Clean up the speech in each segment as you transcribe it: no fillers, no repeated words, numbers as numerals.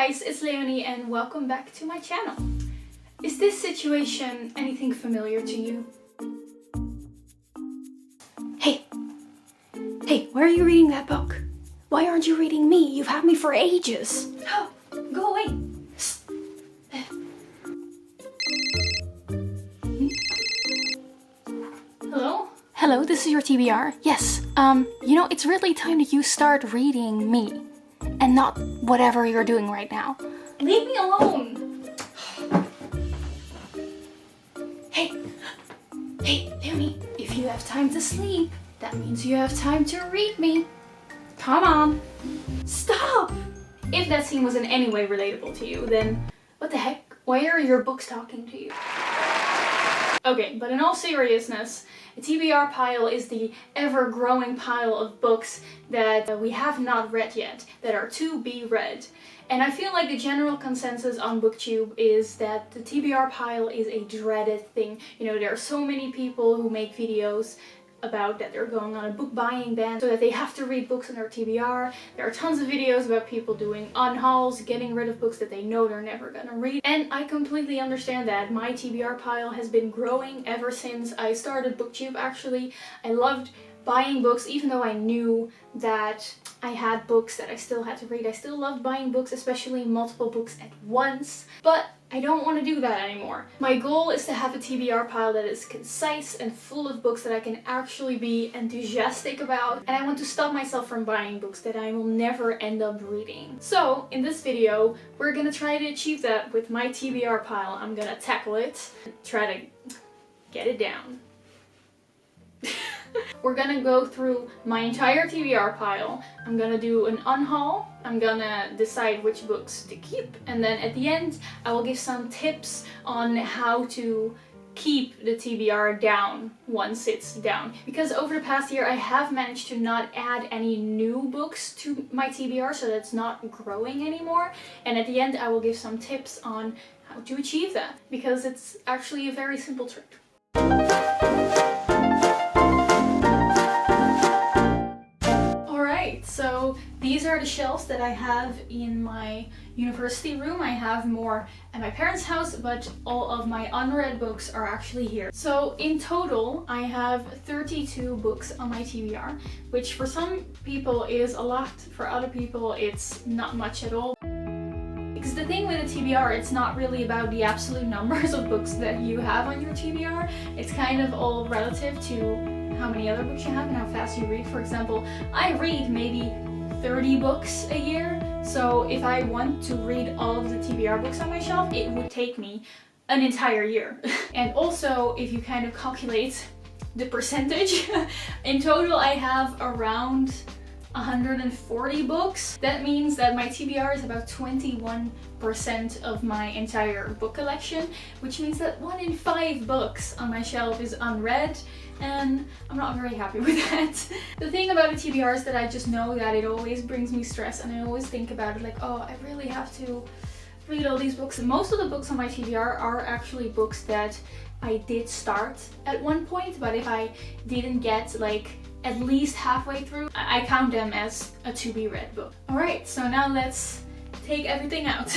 guys, it's Leonie and welcome back to my channel. Is this situation anything familiar to you? Hey, why are you reading that book? Why aren't you reading me? You've had me for ages. Oh, go away. Hello? Hello, this is your TBR. Yes, it's really time that you start reading me and not whatever you're doing right now. Leave me alone. Hey, Leonie, if you have time to sleep, that means you have time to read me. Come on. Stop! If that scene was in any way relatable to you, then what the heck? Why are your books talking to you? Okay, but in all seriousness, the TBR pile is the ever-growing pile of books that we have not read yet, that are to be read. And I feel like the general consensus on booktube is that the TBR pile is a dreaded thing. You know, there are so many people who make videos about that they're going on a book buying ban so that they have to read books on their TBR. There are tons of videos about people doing unhauls, getting rid of books that they know they're never gonna read. And I completely understand that. My TBR pile has been growing ever since I started booktube actually. I loved buying books even though I knew that I had books that I still had to read. I still loved buying books, especially multiple books at once. But I don't want to do that anymore. My goal is to have a TBR pile that is concise and full of books that I can actually be enthusiastic about, and I want to stop myself from buying books that I will never end up reading. So in this video we're gonna try to achieve that with my TBR pile. I'm gonna tackle it, try to get it down. We're gonna go through my entire TBR pile. I'm gonna do an unhaul. I'm gonna decide which books to keep, and then at the end I will give some tips on how to keep the TBR down once it's down. Because over the past year I have managed to not add any new books to my TBR, so that's not growing anymore. And at the end I will give some tips on how to achieve that, because it's actually a very simple trick. So these are the shelves that I have in my university room. I have more at my parents' house, but all of my unread books are actually here. So in total, I have 32 books on my TBR, which for some people is a lot. For other people, it's not much at all. Because the thing with the TBR, it's not really about the absolute numbers of books that you have on your TBR. It's kind of all relative to how many other books you have and how fast you read. For example, I read maybe 30 books a year, so if I want to read all of the TBR books on my shelf, it would take me an entire year. And also, if you kind of calculate the percentage, in total I have around 140 books. That means that my TBR is about 21% of my entire book collection, which means that 1 in 5 books on my shelf is unread, and I'm not very happy with that. The thing about the TBR is that I just know that it always brings me stress, and I always think about it like, oh, I really have to read all these books. And most of the books on my TBR are actually books that I did start at one point, but if I didn't get like at least halfway through, I count them as a to be read book. Alright, so now let's take everything out.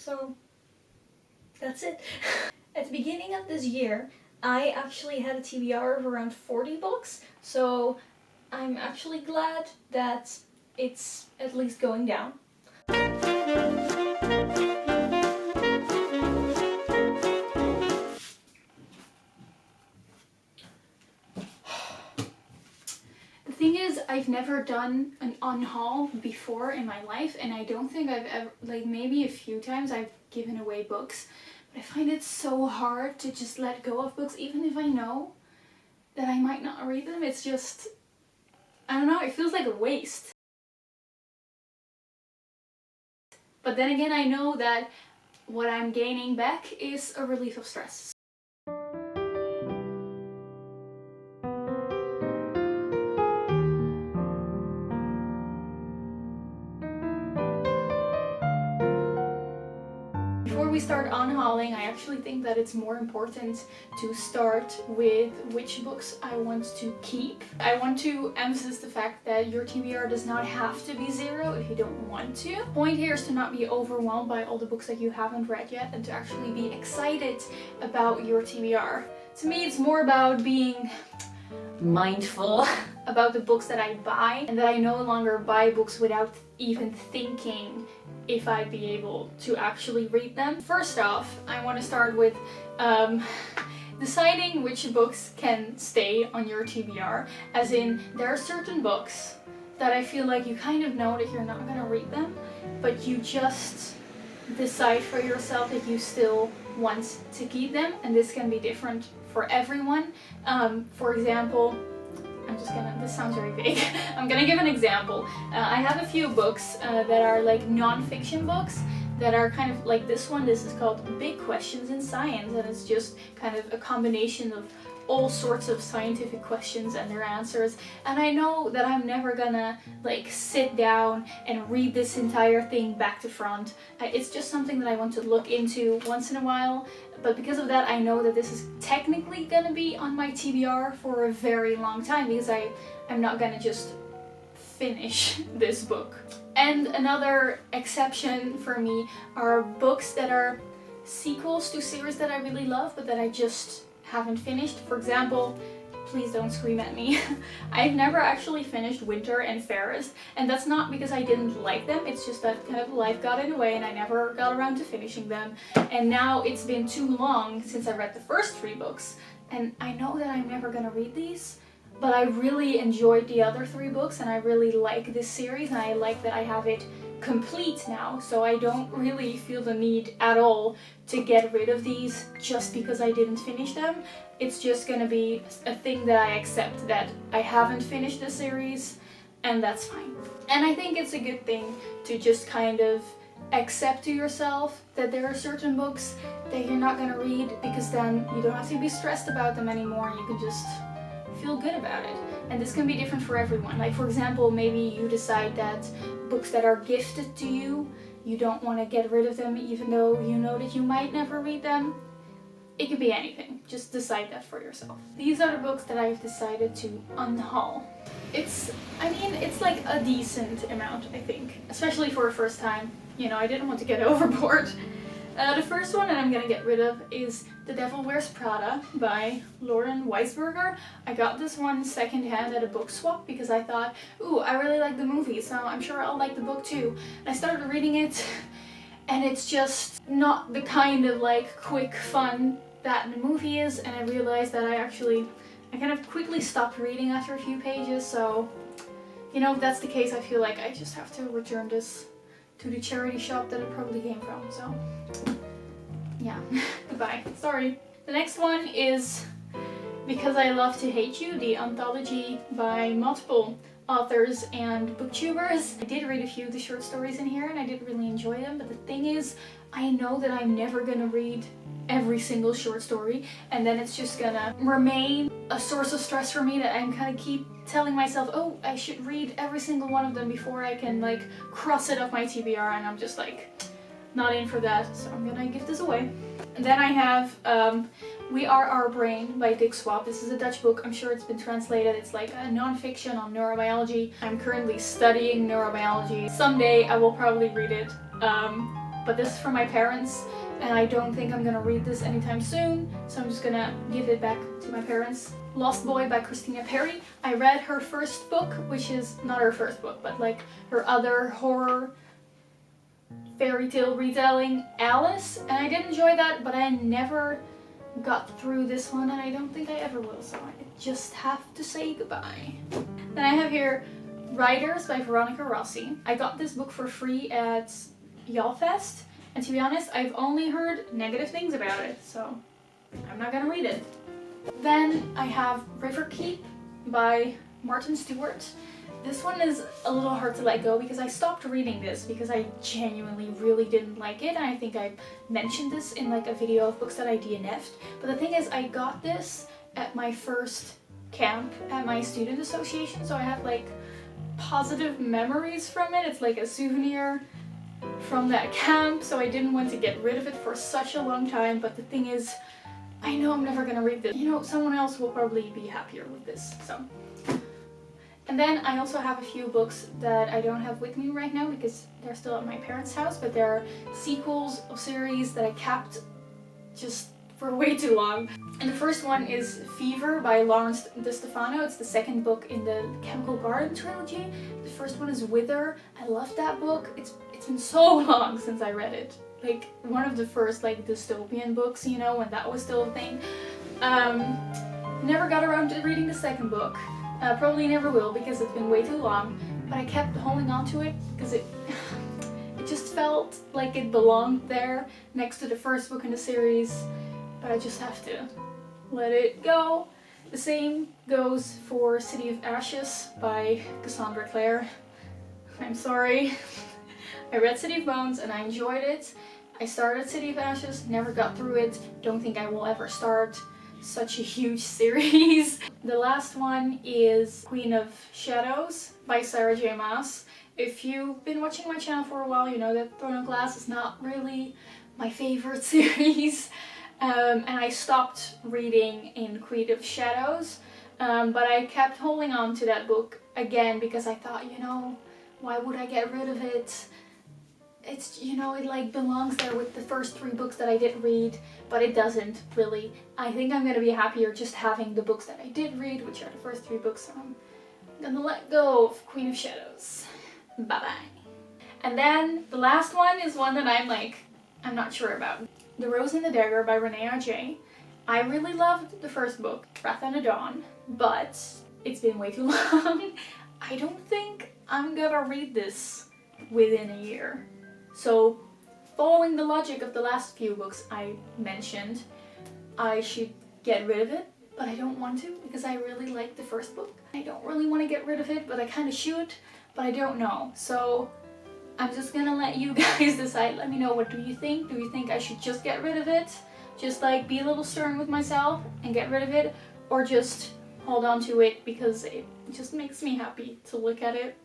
So that's it. At the beginning of this year, I actually had a TBR of around 40 books, so I'm actually glad that it's at least going down. The thing is, I've never done an unhaul before in my life, and I don't think I've ever, like maybe a few times I've given away books, but I find it so hard to just let go of books, even if I know that I might not read them. It's just, I don't know, it feels like a waste. But then again, I know that what I'm gaining back is a relief of stress. Before we start unhauling, I actually think that it's more important to start with which books I want to keep. I want to emphasize the fact that your TBR does not have to be 0 if you don't want to. The point here is to not be overwhelmed by all the books that you haven't read yet and to actually be excited about your TBR. To me, it's more about being mindful about the books that I buy, and that I no longer buy books without even thinking if I'd be able to actually read them. First off, I want to start with deciding which books can stay on your TBR, as in there are certain books that I feel like you kind of know that you're not going to read them, but you just decide for yourself that you still want to keep them, and this can be different for everyone. For example, this sounds very vague. I'm gonna give an example. I have a few books that are like non-fiction books that are kind of like this one. This is called Big Questions in Science, and it's just kind of a combination of all sorts of scientific questions and their answers, and I know that I'm never gonna like sit down and read this entire thing back to front. It's just something that I want to look into once in a while, but because of that I know that this is technically gonna be on my TBR for a very long time, because I'm not gonna just finish this book. And another exception for me are books that are sequels to series that I really love but that I just haven't finished. For example, please don't scream at me. I've never actually finished Winter and Fairest, and that's not because I didn't like them, it's just that kind of life got in the way and I never got around to finishing them. And now it's been too long since I read the first 3 books, and I know that I'm never gonna read these, but I really enjoyed the other 3 books and I really like this series, and I like that I have it complete now, so I don't really feel the need at all to get rid of these just because I didn't finish them. It's just gonna be a thing that I accept, that I haven't finished the series, and that's fine. And I think it's a good thing to just kind of accept to yourself that there are certain books that you're not gonna read, because then you don't have to be stressed about them anymore, you can just feel good about it. And this can be different for everyone. Like for example, maybe you decide that books that are gifted to you, you don't want to get rid of them even though you know that you might never read them. It could be anything. Just decide that for yourself. These are the books that I've decided to unhaul. It's like a decent amount, I think. Especially for a first time. You know, I didn't want to get overboard. The first one that I'm gonna get rid of is The Devil Wears Prada by Lauren Weisberger. I got this one secondhand at a book swap because I thought, ooh, I really like the movie, so I'm sure I'll like the book too. And I started reading it, and it's just not the kind of like quick fun that the movie is, and I realized that I kind of quickly stopped reading after a few pages, so, you know, if that's the case, I feel like I just have to return this to the charity shop that it probably came from, so yeah, goodbye, sorry. The next one is Because I Love to Hate You, the anthology by multiple authors and booktubers. I did read a few of the short stories in here and I did really enjoy them, but the thing is, I know that I'm never gonna read every single short story, and then it's just gonna remain a source of stress for me that I'm kind of keep telling myself, oh, I should read every single one of them before I can like cross it off my TBR, and I'm just like not in for that, so I'm gonna give this away. And then I have We Are Our Brain by Dick Swap. This is a Dutch book, I'm sure it's been translated. It's like a non-fiction on neurobiology. I'm currently studying neurobiology. Someday I will probably read it. but this is from my parents and I don't think I'm gonna read this anytime soon, so I'm just gonna give it back to my parents. Lost Boy by Christina Perry. I read her first book, which is not her first book, but like her other horror fairy tale retelling, Alice, and I did enjoy that, but I never got through this one and I don't think I ever will, so I just have to say goodbye. Then I have here Riders by Veronica Rossi. I got this book for free at YALLFest, and to be honest, I've only heard negative things about it, so I'm not gonna read it. Then I have River Keep by Martin Stewart. This one is a little hard to let go because I stopped reading this because I genuinely really didn't like it, and I think I mentioned this in like a video of books that I DNF'd. But the thing is, I got this at my first camp at my student association, so I have like positive memories from it. It's like a souvenir from that camp, so I didn't want to get rid of it for such a long time. But the thing is, I know I'm never gonna read this. You know, someone else will probably be happier with this, so. And then I also have a few books that I don't have with me right now because they're still at my parents' house, but they're sequels of series that I kept just for way too long. And the first one is Fever by Lawrence De Stefano. It's the second book in the Chemical Garden trilogy. The first one is Wither. I love that book. It's been so long since I read it. Like one of the first like dystopian books, you know, when that was still a thing. Never got around to reading the second book. Probably never will because it's been way too long, but I kept holding on to it because it just felt like it belonged there next to the first book in the series, but I just have to let it go. The same goes for City of Ashes by Cassandra Clare. I'm sorry. I read City of Bones and I enjoyed it. I started City of Ashes, never got through it, don't think I will ever start. Such a huge series. The last one is Queen of Shadows by Sarah J. Maas. If you've been watching my channel for a while, you know that Throne of Glass is not really my favorite series. And I stopped reading in Queen of Shadows, but I kept holding on to that book again because I thought, you know, why would I get rid of it? It's, you know, it like belongs there with the first 3 books that I did read, but it doesn't really. I think I'm gonna be happier just having the books that I did read, which are the first 3 books, so I'm gonna let go of Queen of Shadows. Bye bye. And then the last one is one that I'm not sure about. The Rose and the Dagger by Renee R.J. I really loved the first book, Wrath and the Dawn, but it's been way too long. I don't think I'm gonna read this within a year. So, following the logic of the last few books I mentioned, I should get rid of it, but I don't want to because I really like the first book. I don't really want to get rid of it, but I kind of should, but I don't know. So, I'm just gonna let you guys decide. Let me know, what do you think? Do you think I should just get rid of it? Just like be a little stern with myself and get rid of it? Or just hold on to it because it just makes me happy to look at it?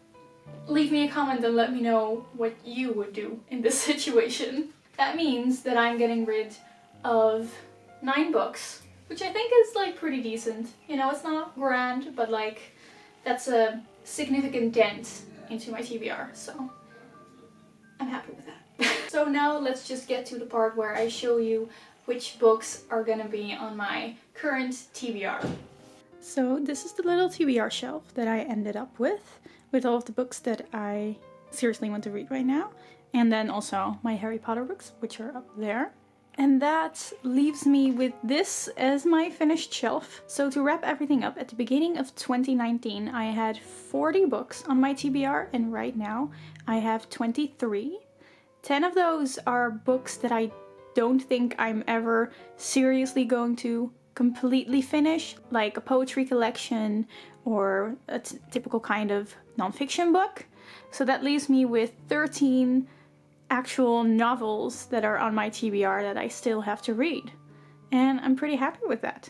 Leave me a comment and let me know what you would do in this situation. That means that I'm getting rid of 9 books, which I think is like pretty decent. You know, it's not grand, but like that's a significant dent into my TBR, so I'm happy with that. So now let's just get to the part where I show you which books are gonna be on my current TBR. So this is the little TBR shelf that I ended up with all of the books that I seriously want to read right now. And then also my Harry Potter books, which are up there. And that leaves me with this as my finished shelf. So to wrap everything up, at the beginning of 2019, I had 40 books on my TBR, and right now I have 23. 10 of those are books that I don't think I'm ever seriously going to completely finish, like a poetry collection or a typical kind of nonfiction book. So that leaves me with 13 actual novels that are on my TBR that I still have to read. And I'm pretty happy with that.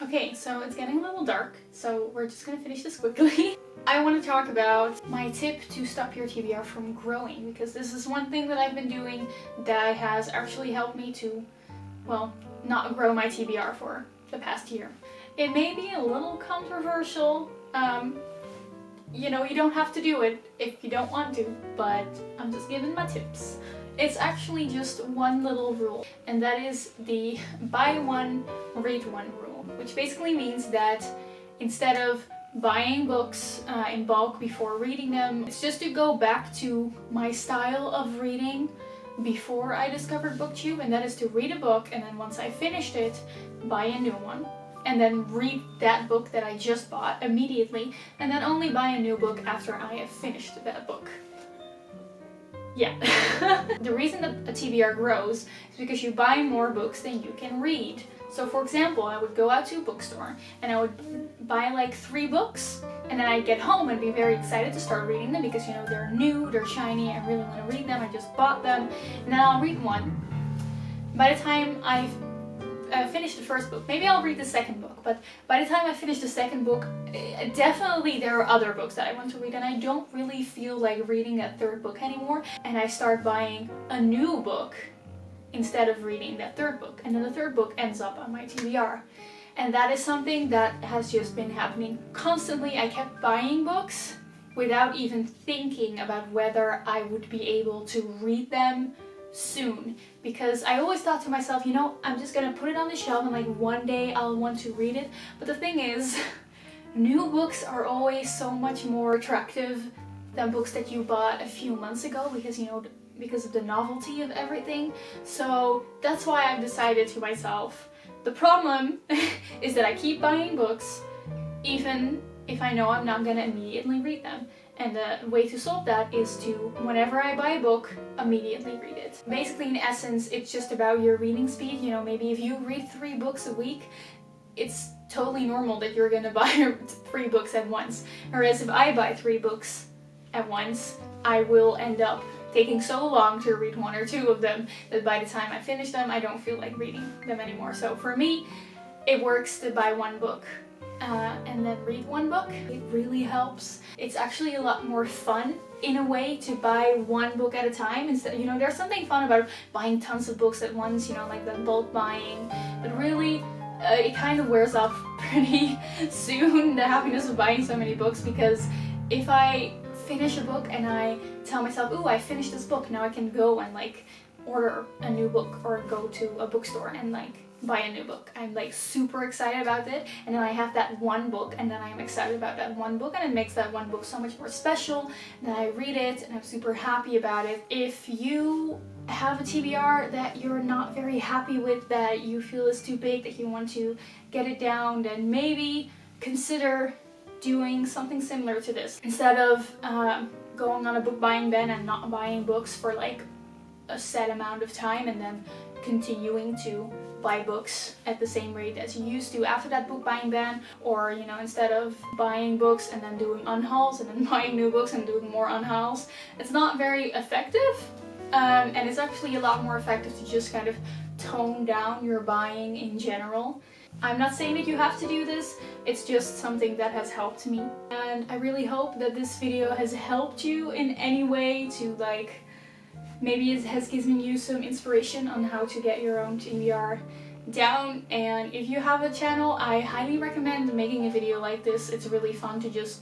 Okay, so it's getting a little dark, so we're just gonna finish this quickly. I want to talk about my tip to stop your TBR from growing, because this is one thing that I've been doing that has actually helped me to, well, not grow my TBR for the past year. It may be a little controversial, you know, you don't have to do it if you don't want to, but I'm just giving my tips. It's actually just one little rule, and that is the buy one, read one rule, which basically means that instead of buying books in bulk before reading them, it's just to go back to my style of reading before I discovered booktube, and that is to read a book, and then once I finished it, buy a new one, and then read that book that I just bought immediately, and then only buy a new book after I have finished that book. Yeah. The reason that a TBR grows is because you buy more books than you can read. So for example, I would go out to a bookstore and I would buy like 3 books, and then I'd get home and be very excited to start reading them because, you know, they're new, they're shiny, I really want to read them, I just bought them, and then I'll read one. By the time I've finished the first book, maybe I'll read the second book, but by the time I finish the second book, definitely there are other books that I want to read, and I don't really feel like reading that third book anymore, and I start buying a new book instead of reading that third book, and then the third book ends up on my TBR. And that is something that has just been happening constantly. I kept buying books without even thinking about whether I would be able to read them soon, because I always thought to myself, you know, I'm just gonna put it on the shelf and like one day I'll want to read it. But the thing is, new books are always so much more attractive than books that you bought a few months ago, because, you know, because of the novelty of everything. So that's why I've decided to myself, the problem is that I keep buying books even if I know I'm not gonna immediately read them. And the way to solve that is to, whenever I buy a book, immediately read it. Basically, in essence, it's just about your reading speed. You know, maybe if you read 3 books a week, it's totally normal that you're gonna buy 3 books at once. Whereas if I buy 3 books at once, I will end up taking so long to read 1 or 2 of them that by the time I finish them, I don't feel like reading them anymore. So for me, it works to buy 1 book and then read 1 book. It really helps. It's actually a lot more fun in a way to buy 1 book at a time instead. You know, there's something fun about buying tons of books at once, you know, like the bulk buying, but really it kind of wears off pretty soon, the happiness of buying so many books, because if I finish a book and I tell myself, ooh, I finished this book, now I can go and like order a new book or go to a bookstore and like buy a new book. I'm like super excited about it, and then I have that 1 book, and then I'm excited about that 1 book, and it makes that 1 book so much more special, and then I read it and I'm super happy about it. If you have a TBR that you're not very happy with, that you feel is too big, that you want to get it down, then maybe consider doing something similar to this. Instead of going on a book buying ban and not buying books for like a set amount of time and then continuing to buy books at the same rate as you used to after that book buying ban, or, you know, instead of buying books and then doing unhauls and then buying new books and doing more unhauls, it's not very effective, and it's actually a lot more effective to just kind of tone down your buying in general. I'm not saying that you have to do this, it's just something that has helped me, and I really hope that this video has helped you in any way to, like, maybe it has given you some inspiration on how to get your own TBR down. And if you have a channel, I highly recommend making a video like this. It's really fun to just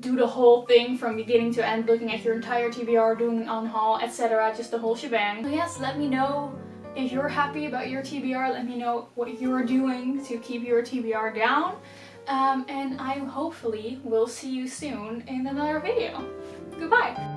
do the whole thing from beginning to end, looking at your entire TBR, doing an unhaul, etc., just the whole shebang. So yes, let me know if you're happy about your TBR, let me know what you're doing to keep your TBR down, and I hopefully will see you soon in another video. Goodbye!